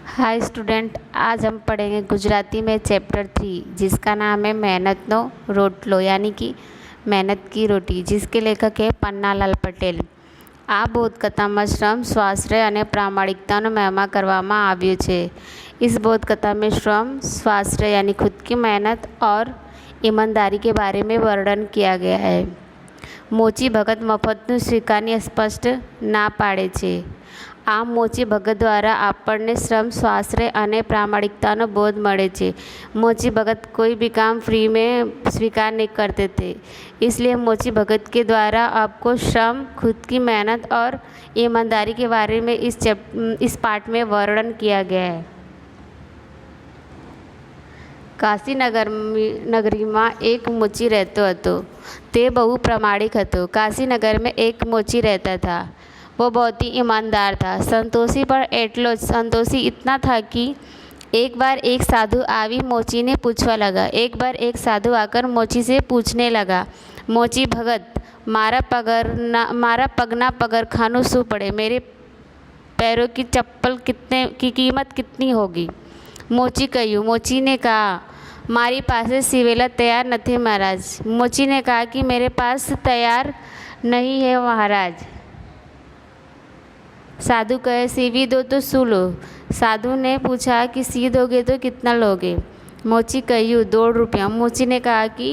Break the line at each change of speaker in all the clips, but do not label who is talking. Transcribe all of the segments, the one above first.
Hi student, आज हम पढ़ेंगे गुजराती में चैप्टर 3 जिसका नाम है मेहनतनो रोटलो यानी कि मेहनत की रोटी, जिसके लेखक है पन्नालाल पटेल। આ બોધકથામાં શ્રમ, સ્વાશ્રય અને પ્રામાણિકતાનો મહિમા કરવામાં આવ્યો છે। इस बोधकथा में श्रम, स्वाश्रय यानी खुद की मेहनत और ईमानदारी के बारे में वर्णन किया गया है। મોચી ભગત મફતનું સ્વીકારની સ્પષ્ટ ના પાડે છે। આ મોચી ભગત દ્વારા આપણને શ્રમ, સ્વાશ્રય અને प्रामाणिकताનો बोध મળે છે। मोची भगत कोई भी काम फ्री में स्वीकार नहीं करते थे, इसलिए मोची भगत के द्वारा आपको श्रम, खुद की मेहनत और ईमानदारी के बारे में इस पाठ में वर्णन किया गया है। કાશી નગરીમાં એક મોચી રહેતો હતો। તે બહુ પ્રામાણિક હતો। કાશી નગર में एक मोची रहता था। वो बहुत ही ईमानदार था। संतोषी पर एटलो संतोषी इतना था कि एक बार एक साधु आवी मोची ने पूछवा लगा। एक बार एक साधु आकर मोची से पूछने लगा, मोची भगत, मारा पगना पगरखानु शू पड़े? मेरे पैरों की चप्पल की कीमत कितनी होगी? मोची કહ્યું। मोची ने कहा, मारी पासे सिवेला तैयार नहीं महाराज। मोची ने कहा कि मेरे पास तैयार नहीं है महाराज। साधु कहे, सीवी दो तो सू लो। साधु ने पूछा कि सी दोगे तो कितना लोगे? मोची કહ્યું, 2 रुपया। मोची ने कहा कि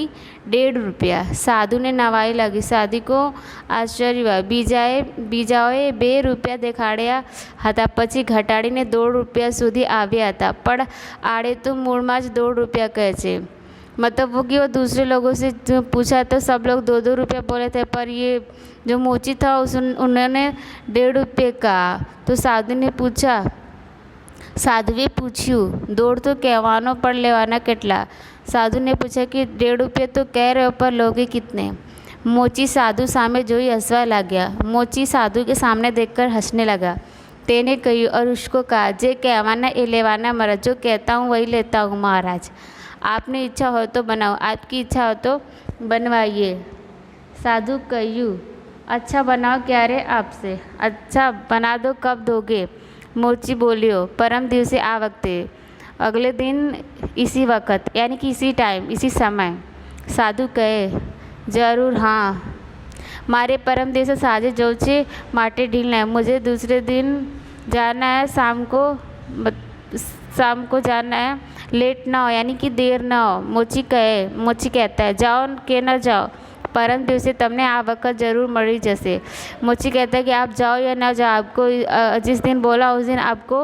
1.5 रुपया। साधु ने नवाई लगी। साधु को आश्चर्य हुआ। બીજાઓએ 2 રૂપિયા દેખાડ્યા હતા, પછી ઘટાડીને 2 રૂપિયા સુધી આવ્યા હતા, પણ આડે તો મૂળમાં જ 2 रुपया કહે છે। मतलब वो कि वो दूसरे लोगों से जो पूछा तो सब लोग 2-2 रुपया बोले थे, पर ये जो मोची था उन्होंने 1.5 रुपये कहा। तो साधु ने पूछा, साधुए पूछ्યું, દોઢ તો કહેવાનો પણ લેવાના કેટલા? साधु ने पूछा कि 1.5 रुपये तो कह रहे हो, पर लोगे कितने? मोची साधु सामे जोई हंसवा लाग्या। मोची साधु के सामने देखकर हंसने लगा। तेने કહ્યું और उसको कहा, जे कहवाना ए लेवाना महाराज, जो कहता हूँ वही लेता हूँ महाराज। आपने इच्छा हो तो बनाओ, आपकी इच्छा हो तो बनवाइए। साधु કહ્યું, अच्छा बनाओ क्या रे आपसे? अच्छा बना दो, कब दोगे? मोची बोलियो, परम दिवसे आ वक्ते, अगले दिन इसी वक्त यानी कि इसी टाइम, इसी समय। साधु कहे, जरूर हाँ, मारे परम दिवसे साजे जो छे माटे ढील है, मुझे दूसरे दिन जाना है, शाम को जाना है, लेट ना हो यानी कि देर ना हो। मोची कहता है, जाओ के न जाओ, परम दिवसे तमने आ वक्त जरूर मળી जैसे। मोची कहता है कि आप जाओ या ना जाओ, आपको जिस दिन बोला उस दिन आपको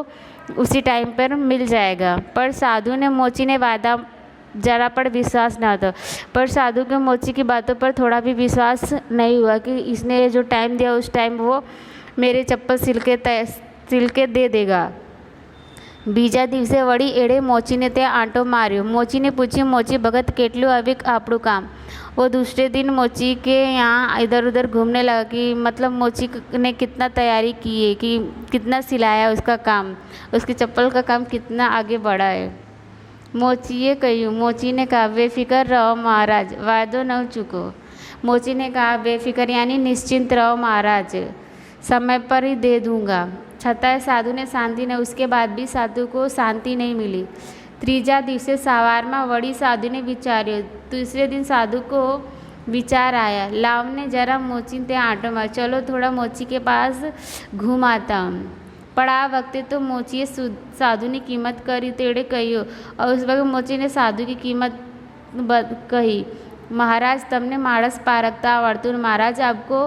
उसी टाइम पर मिल जाएगा। पर साधु ने मोची ने वादा जरा पर विश्वास न था। पर साधु के मोची की बातों पर थोड़ा भी विश्वास नहीं हुआ कि इसने जो टाइम दिया उस टाइम वो मेरे चप्पल सिल के दे देगा। बीजा दिवसे वળી एड़े मोची ने ત્યાં આંટો માર્યો। मोची ने पूछ्યું, मोची भगत કેટલું હવે આપણું काम? वो दूसरे दिन मोची के यहाँ इधर उधर घूमने लगा कि मतलब मोची ने कितना तैयारी की है, कि कितना सिलाया उसका काम, उसकी चप्पल का काम कितना आगे बढ़ा है। मोचीए કહ્યું। मोची ने कहा, बेफिक्र रहो महाराज, वादो न चूको। मोची ने कहा, बेफिक्र यानी निश्चिंत रहो महाराज, समय पर ही दे दूंगा। छतांय साधु ने शांति ने उसके बाद भी साधु को शांति नहीं मिली। ત્રીજા દિવસે સવારમાં વળી સાધુને વિચાર્યો। दूसरे दिन साधु को विचार आया, लावने जरा मोची ते आंटो मार, चलो थोड़ा मोची के पास घूम आता हूँ। पर आ वक्ते तो मोचीए साधु ने कीमत करी तेड़े કહ્યું। और उस वक्त मोची ने साधु की कीमत कही, महाराज तमने माणस पारखता आवड़तुं? महाराज आपको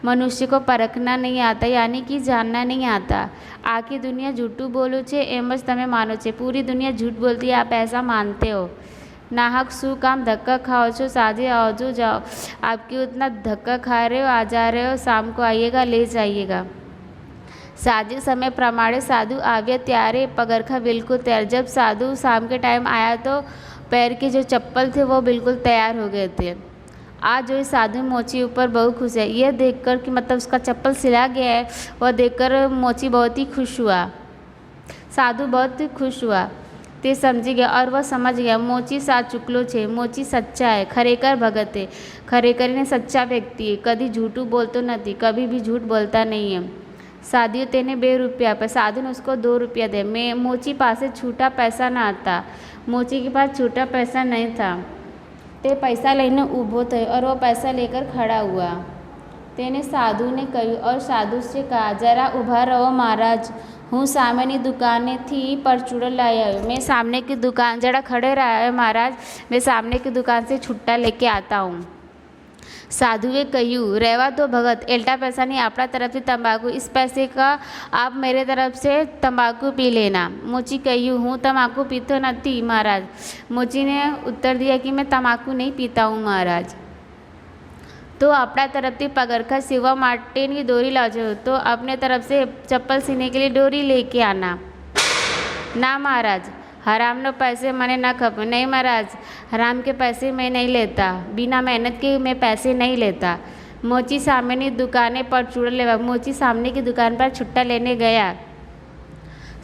मनुष्य को परखना नहीं आता यानी कि जानना नहीं आता। आखी दुनिया झूठू बोलो छे एम ज तमे मानो छे, पूरी दुनिया झूठ बोलती है, आप ऐसा मानते हो। नाहक शू काम धक्का खाओ छो, साझे आओ जो जाओ, आप क्यों इतना धक्का खा रहे हो? आ जा रहे हो, शाम को आइएगा, ले जाइएगा। साझे समय प्रमाणे साधु आव्या त्यारे पगरखा बिल्कुल तैयार। जब साधु शाम के टाइम आया तो पैर के जो चप्पल थे वो बिल्कुल तैयार हो गए थे। आज जो साधु मोची ऊपर बहुत खुश है। यह देखकर कि मतलब उसका चप्पल सिला गया है, वह देखकर मोची बहुत ही खुश हुआ। साधु बहुत ही खुश हुआ, ते समझी गया और वह समझ गया मोची साथ चुकलो छे, मोची सच्चा है, खरेखर भगत है। खरेखर ने सच्चा व्यक्ति है, कभी झूठू बोलतो नहीं, कभी भी झूठ बोलता नहीं है। साधु तेने 2 રૂપિયા આપ્યા। साधु ने उसको 2 રૂપિયા दे। मैं मोची પાસે છૂટા પૈસા ના હતા। मोची के पास छूटा पैसा नहीं था। તે પૈસા લઈને ઊભો થયો और वो पैसा लेकर खड़ा हुआ। તેને સાધુને કહ્યું और साधु से कहा, जरा ઊભા રહો महाराज, હું સામેની દુકાનેથી પરચુરણ લાવી આવ્યો। मैं सामने की दुकान, जरा खड़े रहा महाराज, मैं सामने की दुकान से छुट्टा लेके आता हूँ। साधुए કહ્યું, રહેવા दो भगत, एल्टा पैसा नहीं अपना तरफ से तंबाकू, इस पैसे का आप मेरे तरफ से तंबाकू पी लेना। मोची કહ્યું, હું तंबाकू पीतो नहीं महाराज। मोची ने उत्तर दिया कि मैं तंबाकू नहीं पीता हूँ महाराज। तो अपना तरफ से पगरखा सीवा माटेनी डोरी लाजो, तो अपने तरफ से चप्पल सीने के लिए डोरी लेके आना। ना महाराज, हराम नो पैसे मैंने ना खपे। नहीं महाराज, हराम के पैसे मैं नहीं लेता, बिना मेहनत के मैं पैसे नहीं लेता। मोची सामने दुकाने पर चूड़ा लेवा। मोची सामने की दुकान पर छुट्टा लेने गया।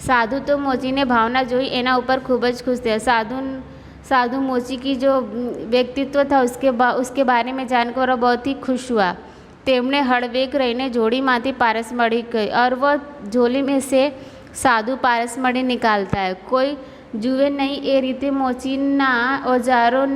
साधु तो मोची ने भावना जोई एना ऊपर खूब ज खुश थे। साधु मोची की जो व्यक्तित्व था उसके बारे में जानकर बहुत ही खुश हुआ। तेमने हड़वेक रहीने झोळीमांथी पारसमणी गई और वह झोली में से साधु पारसमणी निकालता है। कोई जुए नहीं ए रीते मोचीना औजारों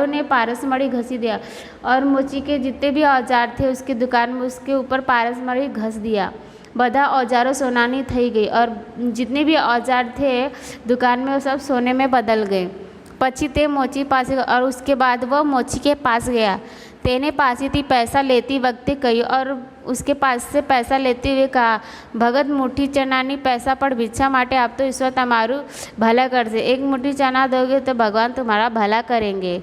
ने पारसमणी घसी दिया और मोची के जितने भी औजार थे उसकी दुकान में उसके ऊपर पारसमणी घस दिया। બધા औजारों सोनानी થઈ गई और जितने भी औजार थे दुकान में वो सब सोने में बदल गए। પછી તે મોચી પાસે और उसके बाद वह मोची के पास गया। तेने पासेથી पैसा लेती वक्ते કહ્યું और उसके पास से पैसा लेते हुए कहा, भगत मुट्ठी चनानी पैसा पर भिक्षा माटे आप तो ईश्वर તમારું ભલા કરશે। एक मुट्ठी चना दोगे तो भगवान तुम्हारा भला करेंगे।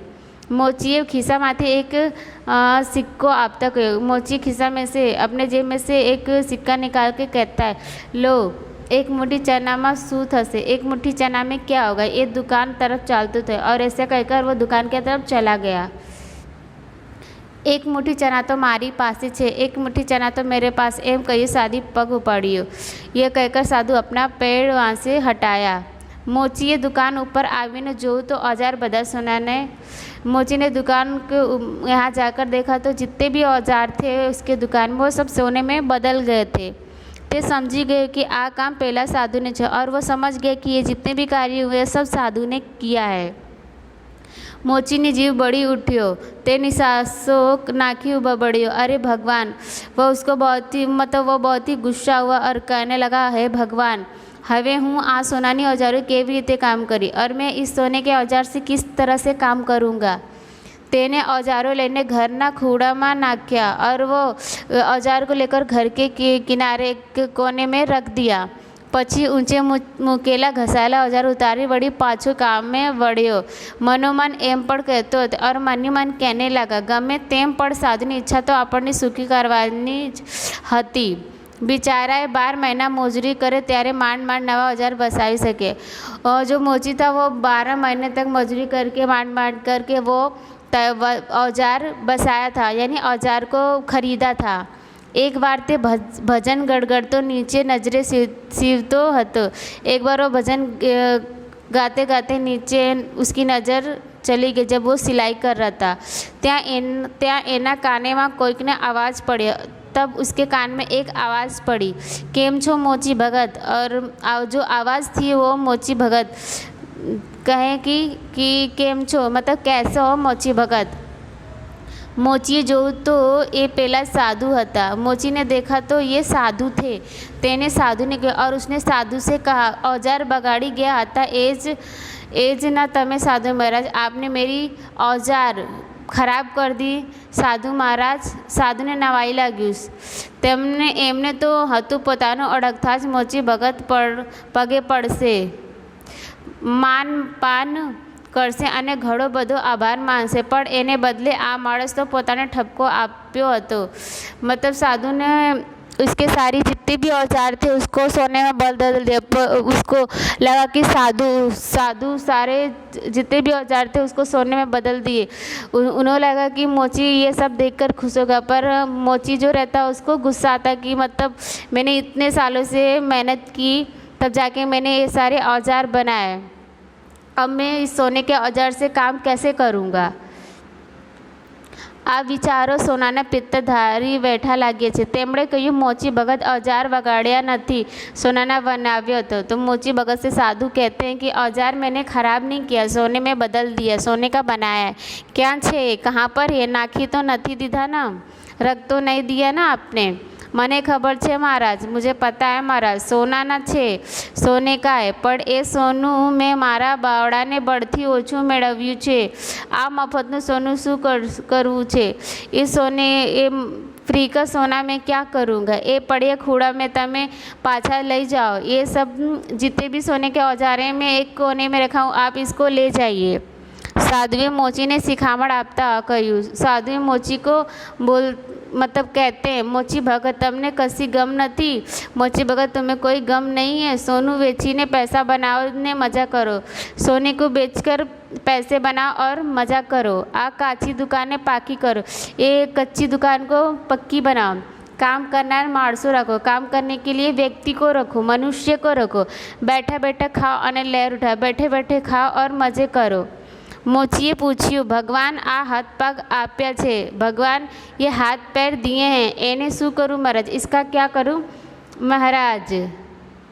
मोचीए खिस्सा माथे एक सिक्को आपता કહ્યું। मोची खिस्सा में से अपने जेब में से एक सिक्का निकाल के कहता है, लो एक मुट्ठी चना में शू थशे, एक मुट्ठी चना में क्या होगा। ये दुकान तरफ चालतो थे और ऐसे कहकर वो दुकान की तरफ चला गया। एक मुट्ठी चना तो मारी पासे छे, एक मुट्ठी चना तो मेरे पास, एम कही साधी पग उपाड़ियो। यह कहकर साधु अपना पैर वहाँ से हटाया। मोचीए दुकान ऊपर आवीने जोऊ तो औजार बधा सोनाने। मोची ने दुकान के यहाँ जाकर देखा तो जितने भी औजार थे उसके दुकान में वो सब सोने में बदल गए थे। ते समझी गए कि आ काम पहला साधु ने किया और वो समझ गए कि ये जितने भी कार्य हुए सब साधु ने किया है। मोची ने जीव बड़ी उठ्यो, ते निसासो नाखी बबड़ियो, अरे भगवान। वो उसको बहुत ही गुस्सा हुआ और कहने लगा, है भगवान, हवे हूँ आ सोनानी औजारों केवी रीते काम करी और मैं इस सोने के औजार से किस तरह से काम करूँगा। तेने औजारों लेने घर ना खूड़ा में नाख्या और वो औजार को लेकर घर के किनारे के कोने में रख दिया। પછી ઊંચે મૂકેલા ઘસાયેલા औजार उतारी वड़ी पाछो काम में वड़्यो। मनोमन एम पण कहेतो और मनी मन कहने लगा, गमे तेम पण साधुनी इच्छा तो આપણને સુખી કરવાની જ હતી। बिचाराए 12 महीना मजूरी करे ત્યારે માંડ नवा औजार बसावी सके। और जो मोची था वो 12 महीने तक मजूरी करके માંડ करके वो औजार बसाया था, यानी औजार को खरीदा था। एक बार ते भजन गड़गड़तो नीचे नजरे सीवतो हतो। एक बार वो भजन गाते गाते नीचे उसकी नज़र चली गई जब वो सिलाई कर रहा था। त्या एना काने में कोईक ने आवाज़ पड़ी। तब उसके कान में एक आवाज़ पड़ी, केम छो मोची भगत। और जो आवाज़ थी वो मोची भगत कहे कि केम छो, मतलब कैसे हो मोची भगत। मोचीए जो तो ये पहला साधु हता। मोची ने देखा तो ये साधु थे। तेने साधु ने कहा और उसने साधु से कहा, औजार बगाड़ी गया हता एज ना तमे साधु महाराज, आपने मेरी औजार खराब कर दी साधु महाराज। साधु ने नवाई लाग्યું। तेमने एमने तो हतु पोतानो अडकता ज मोची भगत पगे पड़से, मान पान करશે અને ઘણો બધો આભાર માનશે, પણ એને બદલે આ માણસ તો પોતાને ઠપકો આપ્યો હતો। मतलब साधु ने उसके सारी जितने भी औजार थे उसको सोने में बदल दिया। उसको लगा कि साधु सारे जितने भी औजार थे उसको सोने में बदल दिए। उन्हें लगा कि मोची ये सब देखकर खुश होगा, पर मोची जो रहता उसको गुस्सा आता कि मतलब मैंने इतने सालों से मेहनत की तब जाके मैंने ये सारे औजार बनाए, अब मैं इस सोने के औजार से काम कैसे करूँगा। આ વિચારો સોનાના પિત્ત ધારી બેઠા લાગે છે. તેમણે કહ્યું, मोची भगत औजार बगाड़िया नहीं, सोना बनाव्यो तो. तो मोची भगत से साधु कहते हैं कि औजार मैंने ख़राब नहीं किया, सोने में बदल दिया, सोने का बनाया है. क्या छे, कहाँ पर है, नाखी तो नहीं दीधा ना, रख तो नहीं दिया ना आपने. મને ખબર છે મહારાજ, મુझे पता है महाराज, સોનાના છે, સોને કા હે, પણ એ સોનું મેં મારા બાવડાને બળથી ઓછું મેળવ્યું છે. આ મફતનું સોનું શું કરવું છે? એ સોને એ फ्री का सोना मैं क्या करूँगा? ये पड़े खूड़ा में तमें पाछा ले जाओ. ये सब जितने भी सोने के औजार हैं मैं एक कोने में रखा हूँ, आप इसको ले जाइए. साध्वी मोची ने शिखामण आपता कहूँ. साध्वी मोची को बोल मतलब कहते हैं, मोची भगत તમને કશી ગમ નથી. मोची भगत तुम्हें कोई गम नहीं है. सोनू बेचीने पैसा बनाओ ने मज़ा करो, सोने को बेचकर पैसे बनाओ और मज़ा करो. आ काची दुकानें पाकी करो, ये कच्ची दुकान को पक्की बनाओ. काम करना माणसों रखो, काम करने के लिए व्यक्ति को रखो, मनुष्य को रखो. बैठा बैठा खाओ અને લહેર ઉઠાઓ, बैठे बैठे खाओ और मज़े करो. मोचीए पूछ्યું, भगवान आ हाथ पग आप्या छे, भगवान ये हाथ पैर दिए हैं, एने शू करूँ महाराज, इसका क्या करूँ महाराज?